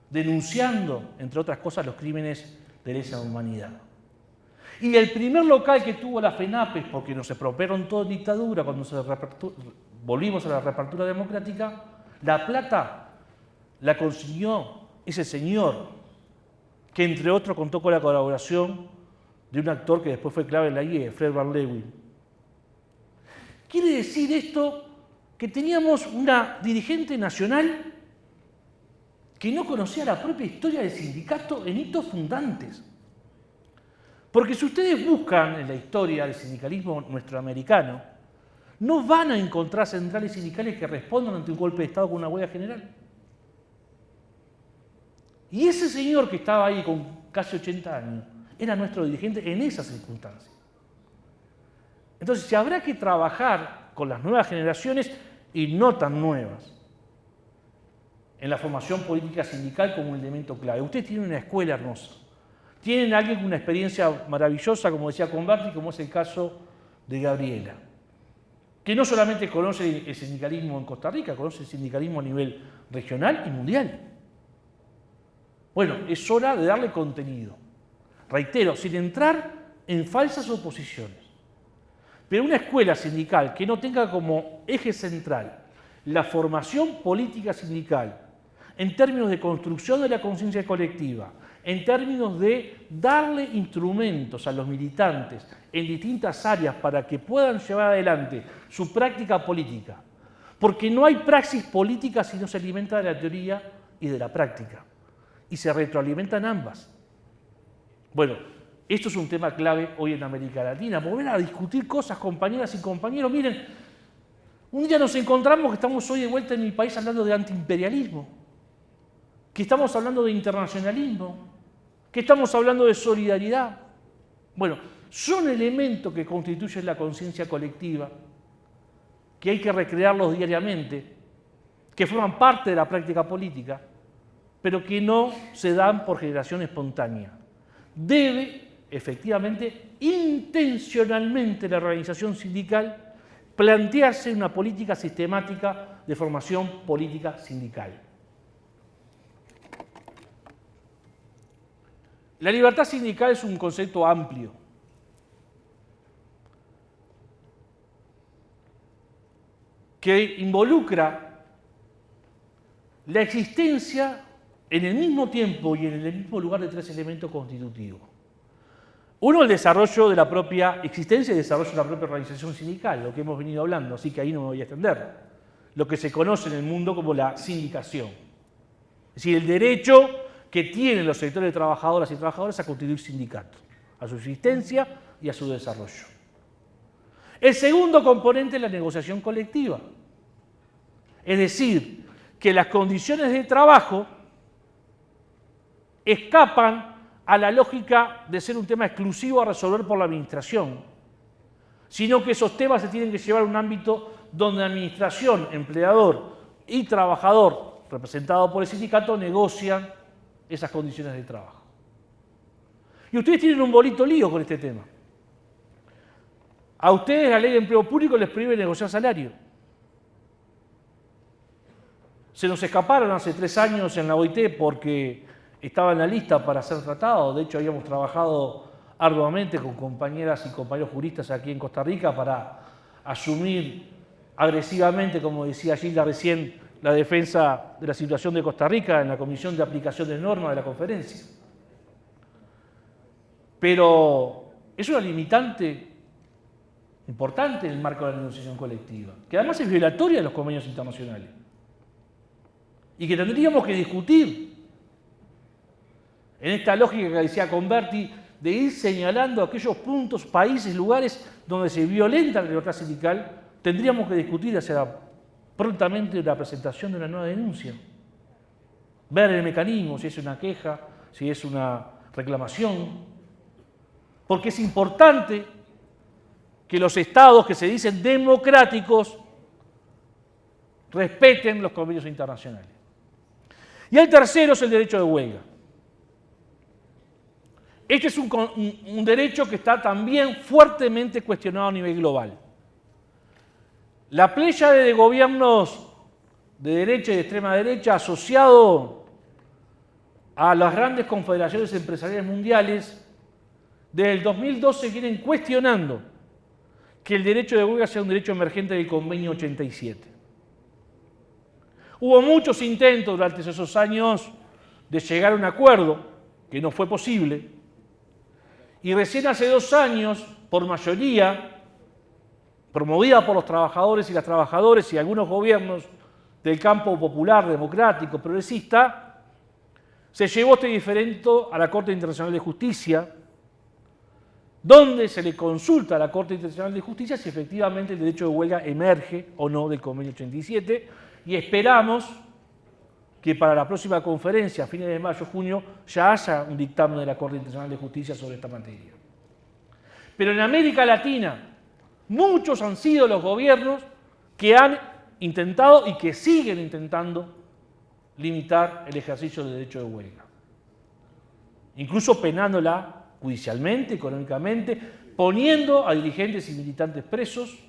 denunciando, entre otras cosas, los crímenes de lesa humanidad. Y el primer local que tuvo la FENAPE, porque nos expropiaron toda dictadura, cuando volvimos a la reapertura democrática, la plata la consiguió ese señor, que entre otros contó con la colaboración de un actor que después fue clave en la IE, Fred Van Leeuwen. Quiere decir esto que teníamos una dirigente nacional que no conocía la propia historia del sindicato en hitos fundantes. Porque si ustedes buscan en la historia del sindicalismo nuestroamericano, no van a encontrar centrales sindicales que respondan ante un golpe de Estado con una huelga general. Y ese señor que estaba ahí con casi 80 años era nuestro dirigente en esas circunstancias. Entonces, si habrá que trabajar con las nuevas generaciones y no tan nuevas en la formación política sindical como un elemento clave. Ustedes tienen una escuela hermosa. Tienen a alguien con una experiencia maravillosa, como decía Converti, como es el caso de Gabriela, que no solamente conoce el sindicalismo en Costa Rica, conoce el sindicalismo a nivel regional y mundial. Bueno, es hora de darle contenido. Reitero, sin entrar en falsas oposiciones. Pero una escuela sindical que no tenga como eje central la formación política sindical en términos de construcción de la conciencia colectiva, en términos de darle instrumentos a los militantes en distintas áreas para que puedan llevar adelante su práctica política. Porque no hay praxis política si no se alimenta de la teoría y de la práctica. Y se retroalimentan ambas. Bueno, esto es un tema clave hoy en América Latina. Volver a discutir cosas, compañeras y compañeros. Miren, un día nos encontramos que estamos hoy de vuelta en mi país hablando de antiimperialismo, que estamos hablando de internacionalismo, que estamos hablando de solidaridad. Bueno, son elementos que constituyen la conciencia colectiva, que hay que recrearlos diariamente, que forman parte de la práctica política, pero que no se dan por generación espontánea. Debe, efectivamente, intencionalmente la organización sindical plantearse una política sistemática de formación política sindical. La libertad sindical es un concepto amplio. Que involucra la existencia en el mismo tiempo y en el mismo lugar de tres elementos constitutivos. Uno, el desarrollo de la propia existencia y desarrollo de la propia organización sindical, lo que hemos venido hablando, así que ahí no me voy a extender. Lo que se conoce en el mundo como la sindicación. Es decir, el derecho que tienen los sectores de trabajadoras y trabajadores a constituir sindicatos, a su existencia y a su desarrollo. El segundo componente es la negociación colectiva. Es decir, que las condiciones de trabajo escapan a la lógica de ser un tema exclusivo a resolver por la administración, sino que esos temas se tienen que llevar a un ámbito donde administración, empleador y trabajador, representado por el sindicato, negocian esas condiciones de trabajo. Y ustedes tienen un bonito lío con este tema. A ustedes la ley de empleo público les prohíbe negociar salario. Se nos escaparon hace 3 años en la OIT porque estaba en la lista para ser tratado. De hecho, habíamos trabajado arduamente con compañeras y compañeros juristas aquí en Costa Rica para asumir agresivamente, como decía Gilda recién, la defensa de la situación de Costa Rica en la Comisión de Aplicación de Normas de la conferencia. Pero es una limitante importante en el marco de la negociación colectiva, que además es violatoria de los convenios internacionales y que tendríamos que discutir en esta lógica que decía Converti de ir señalando aquellos puntos, países, lugares donde se violenta la libertad sindical. Tendríamos que discutir hacia prontamente la presentación de una nueva denuncia, ver el mecanismo, si es una queja, si es una reclamación. porque es importante que los estados que se dicen democráticos respeten los convenios internacionales. Y el tercero es el derecho de huelga. Este es un derecho que está también fuertemente cuestionado a nivel global. La pléyade de gobiernos de derecha y de extrema derecha asociado a las grandes confederaciones empresariales mundiales, desde el 2012 vienen cuestionando que el derecho de huelga sea un derecho emergente del Convenio 87. Hubo muchos intentos durante esos años de llegar a un acuerdo, que no fue posible, y recién hace 2 años, por mayoría, promovida por los trabajadores y las trabajadoras y algunos gobiernos del campo popular, democrático, progresista, se llevó este diferendo a la Corte Internacional de Justicia, donde se le consulta a la Corte Internacional de Justicia si efectivamente el derecho de huelga emerge o no del Convenio 87, y esperamos que para la próxima conferencia, a fines de mayo, junio, ya haya un dictamen de la Corte Internacional de Justicia sobre esta materia. Pero en América Latina, muchos han sido los gobiernos que han intentado y que siguen intentando limitar el ejercicio del derecho de huelga, incluso penándola judicialmente, económicamente, poniendo a dirigentes y militantes presos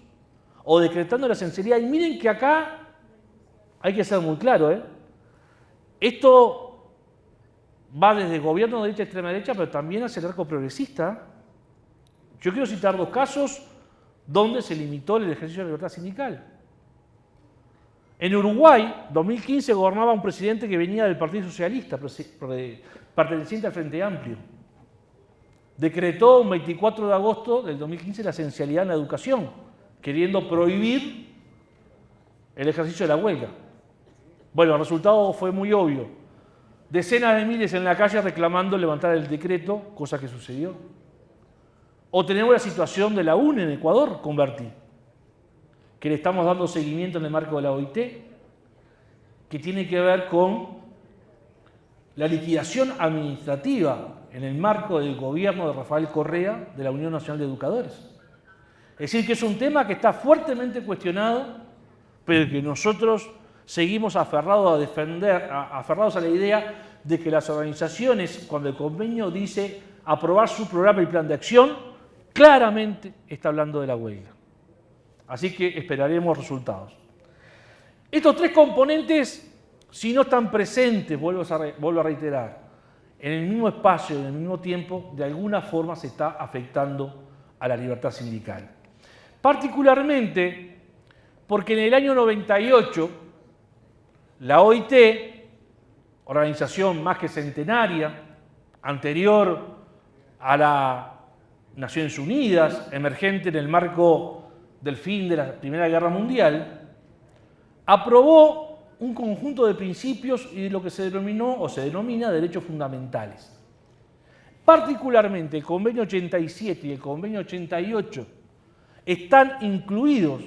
o decretando la sinceridad. Y miren que acá hay que ser muy claro, esto va desde gobierno de derecha a extrema derecha, pero también hacia el arco progresista. Yo quiero citar 2 casos donde se limitó el ejercicio de la libertad sindical. En Uruguay, 2015, gobernaba un presidente que venía del Partido Socialista, perteneciente al Frente Amplio. Decretó un 24 de agosto del 2015 la esencialidad en la educación, queriendo prohibir el ejercicio de la huelga. Bueno, el resultado fue muy obvio. Decenas de miles en la calle reclamando levantar el decreto, cosa que sucedió. O tenemos la situación de la UNE en Ecuador, Convertí, que le estamos dando seguimiento en el marco de la OIT, que tiene que ver con la liquidación administrativa en el marco del gobierno de Rafael Correa de la Unión Nacional de Educadores. Es decir, que es un tema que está fuertemente cuestionado, pero que nosotros seguimos aferrados a la idea de que las organizaciones, cuando el convenio dice aprobar su programa y plan de acción, claramente está hablando de la huelga. Así que esperaremos resultados. Estos 3 componentes, si no están presentes, vuelvo a reiterar, en el mismo espacio, en el mismo tiempo, de alguna forma se está afectando a la libertad sindical. Particularmente porque en el año 98, la OIT, organización más que centenaria, anterior a las Naciones Unidas, emergente en el marco del fin de la Primera Guerra Mundial, aprobó un conjunto de principios y de lo que se denominó o se denomina derechos fundamentales. Particularmente el Convenio 87 y el Convenio 88 están incluidos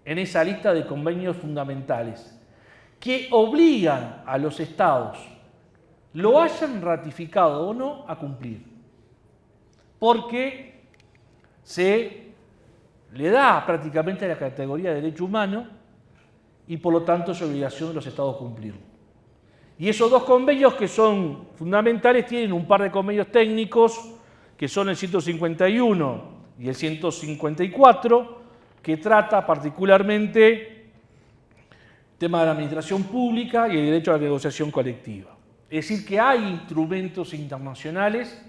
en esa lista de convenios fundamentales que obligan a los estados, lo hayan ratificado o no, a cumplir. Porque se le da prácticamente la categoría de derecho humano y por lo tanto es obligación de los estados cumplirlo. Y esos 2 convenios que son fundamentales tienen un par de convenios técnicos que son el 151 y el 154, que trata particularmente el tema de la administración pública y el derecho a la negociación colectiva. Es decir, que hay instrumentos internacionales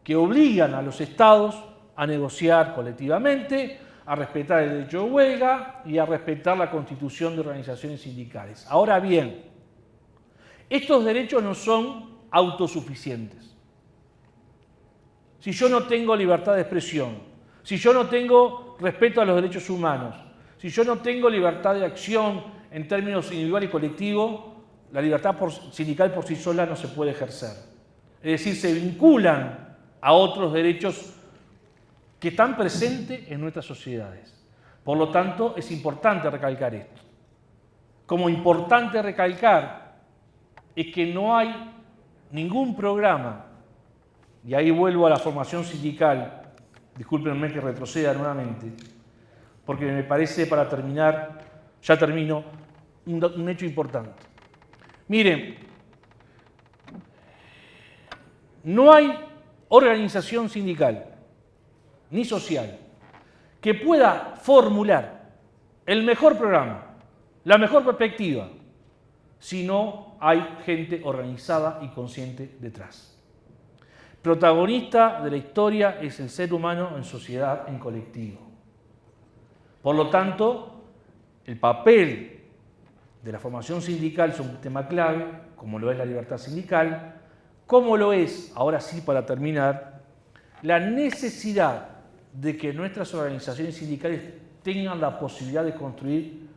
que obligan a los estados a negociar colectivamente, a respetar el derecho de huelga y a respetar la constitución de organizaciones sindicales. Ahora bien, estos derechos no son autosuficientes. Si yo no tengo libertad de expresión, si yo no tengo respeto a los derechos humanos, si yo no tengo libertad de acción en términos individual y colectivo, la libertad sindical por sí sola no se puede ejercer. Es decir, se vinculan a otros derechos que están presentes en nuestras sociedades. Por lo tanto, es importante recalcar esto. Como importante recalcar es que no hay ningún programa y ahí vuelvo a la formación sindical, discúlpenme que retroceda nuevamente, porque me parece, para terminar, ya termino, un hecho importante. Miren, no hay organización sindical ni social que pueda formular el mejor programa, la mejor perspectiva, si no hay gente organizada y consciente detrás. Protagonista de la historia es el ser humano en sociedad, en colectivo. Por lo tanto, el papel de la formación sindical es un tema clave, como lo es la libertad sindical, como lo es, ahora sí para terminar, la necesidad de que nuestras organizaciones sindicales tengan la posibilidad de construir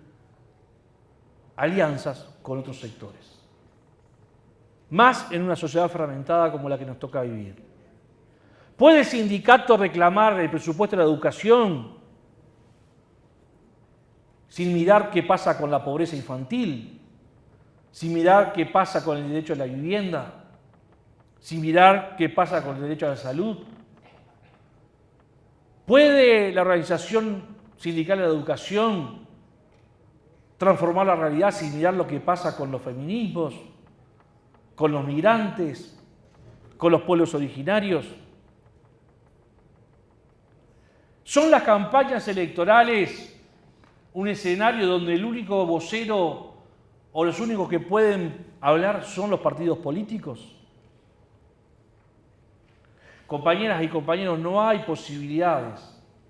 alianzas con otros sectores. Más en una sociedad fragmentada como la que nos toca vivir. ¿Puede el sindicato reclamar el presupuesto de la educación sin mirar qué pasa con la pobreza infantil? Sin mirar qué pasa con el derecho a la vivienda? Sin mirar qué pasa con el derecho a la salud. ¿Puede la organización sindical de la educación transformar la realidad sin mirar lo que pasa con los feminismos, con los migrantes, con los pueblos originarios? ¿Son las campañas electorales un escenario donde el único vocero o los únicos que pueden hablar son los partidos políticos? Compañeras y compañeros, no hay posibilidades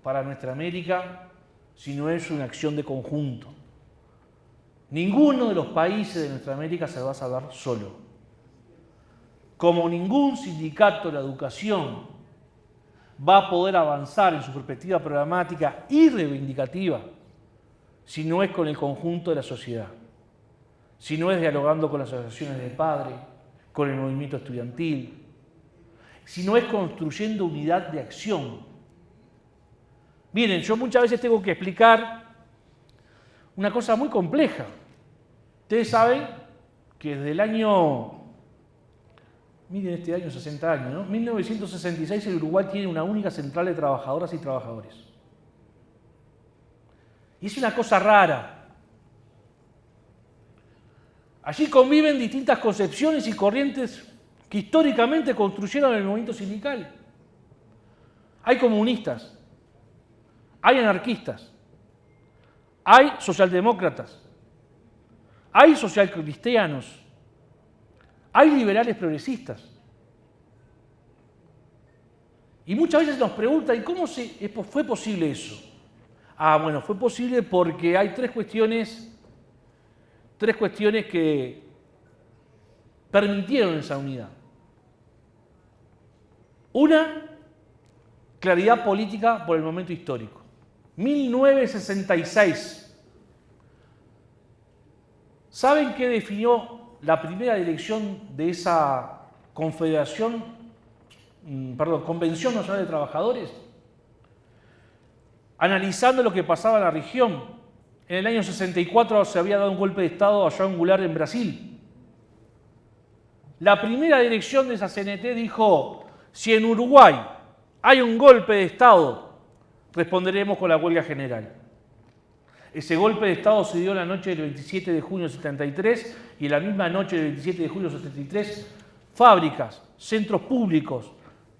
para nuestra América si no es una acción de conjunto. Ninguno de los países de nuestra América se va a salvar solo. Como ningún sindicato de la educación va a poder avanzar en su perspectiva programática y reivindicativa si no es con el conjunto de la sociedad, si no es dialogando con las asociaciones de padres, con el movimiento estudiantil, si no es construyendo unidad de acción. Miren, yo muchas veces tengo que explicar una cosa muy compleja. Ustedes saben que desde el año, miren este año, 60 años, ¿no? 1966 el Uruguay tiene una única central de trabajadoras y trabajadores. Y es una cosa rara. Allí conviven distintas concepciones y corrientes que históricamente construyeron el movimiento sindical. Hay comunistas, hay anarquistas, hay socialdemócratas, hay socialcristianos, hay liberales progresistas. Y muchas veces nos preguntan, ¿y cómo fue posible eso? Bueno, fue posible porque hay tres cuestiones que permitieron esa unidad. Una, claridad política por el momento histórico. 1966. ¿Saben qué definió la primera dirección de esa Convención Nacional de Trabajadores? Analizando lo que pasaba en la región. En el año 64 se había dado un golpe de Estado a João Goulart en Brasil. La primera dirección de esa CNT dijo: si en Uruguay hay un golpe de Estado, responderemos con la huelga general. Ese golpe de Estado se dio la noche del 27 de junio de 73 y en la misma noche del 27 de junio de 73 fábricas, centros públicos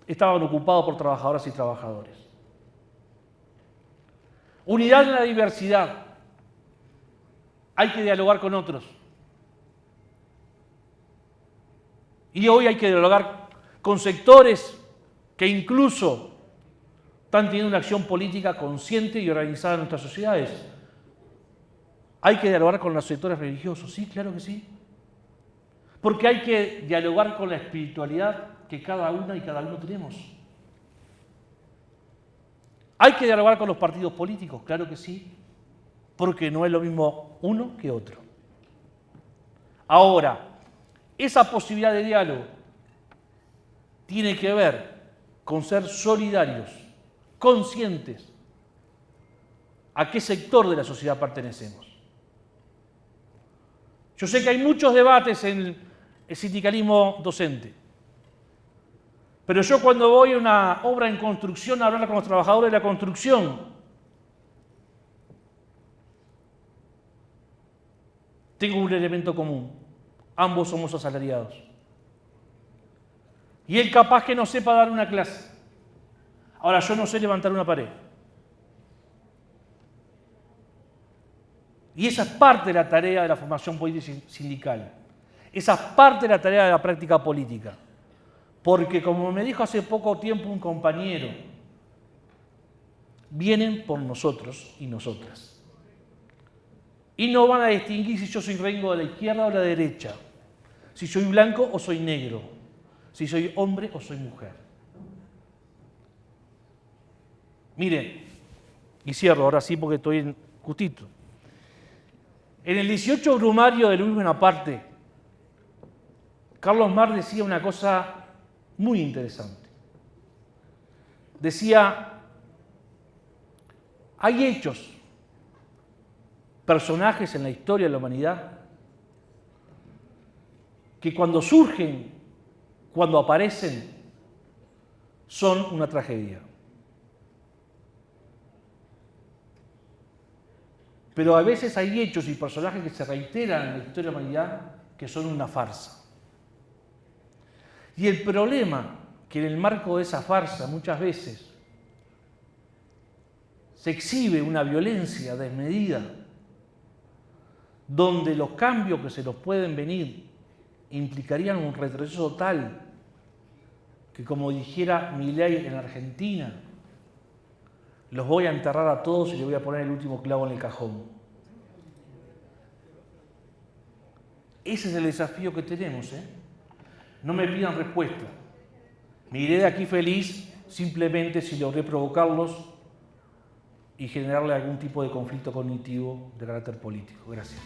estaban ocupados por trabajadoras y trabajadores. Unidad en la diversidad. Hay que dialogar con otros. Y hoy hay que dialogar con sectores que incluso están teniendo una acción política consciente y organizada en nuestras sociedades. Hay que dialogar con los sectores religiosos, sí, claro que sí. Porque hay que dialogar con la espiritualidad que cada una y cada uno tenemos. Hay que dialogar con los partidos políticos, claro que sí. Porque no es lo mismo uno que otro. Ahora, esa posibilidad de diálogo tiene que ver con ser solidarios, conscientes a qué sector de la sociedad pertenecemos. Yo sé que hay muchos debates en el sindicalismo docente. Pero yo cuando voy a una obra en construcción a hablar con los trabajadores de la construcción, tengo un elemento común. Ambos somos asalariados. Y él capaz que no sepa dar una clase. Ahora, yo no sé levantar una pared. Y esa es parte de la tarea de la formación política sindical. Esa es parte de la tarea de la práctica política. Porque, como me dijo hace poco tiempo un compañero, vienen por nosotros y nosotras. Y no van a distinguir si yo vengo de la izquierda o de la derecha, si soy blanco o soy negro, si soy hombre o soy mujer. Miren, y cierro ahora sí porque estoy justito. En el 18 Brumario de Luis Bonaparte, Carlos Marx decía una cosa muy interesante. Decía, hay hechos, personajes en la historia de la humanidad, que cuando surgen, cuando aparecen, son una tragedia. Pero a veces hay hechos y personajes que se reiteran en la historia de la humanidad que son una farsa. Y el problema que en el marco de esa farsa muchas veces se exhibe una violencia desmedida, donde los cambios que se nos pueden venir implicarían un retroceso tal que, como dijera Milei en Argentina, los voy a enterrar a todos y les voy a poner el último clavo en el cajón. Ese es el desafío que tenemos, No me pidan respuesta. Me iré de aquí feliz simplemente si logré provocarlos y generarle algún tipo de conflicto cognitivo de carácter político. Gracias.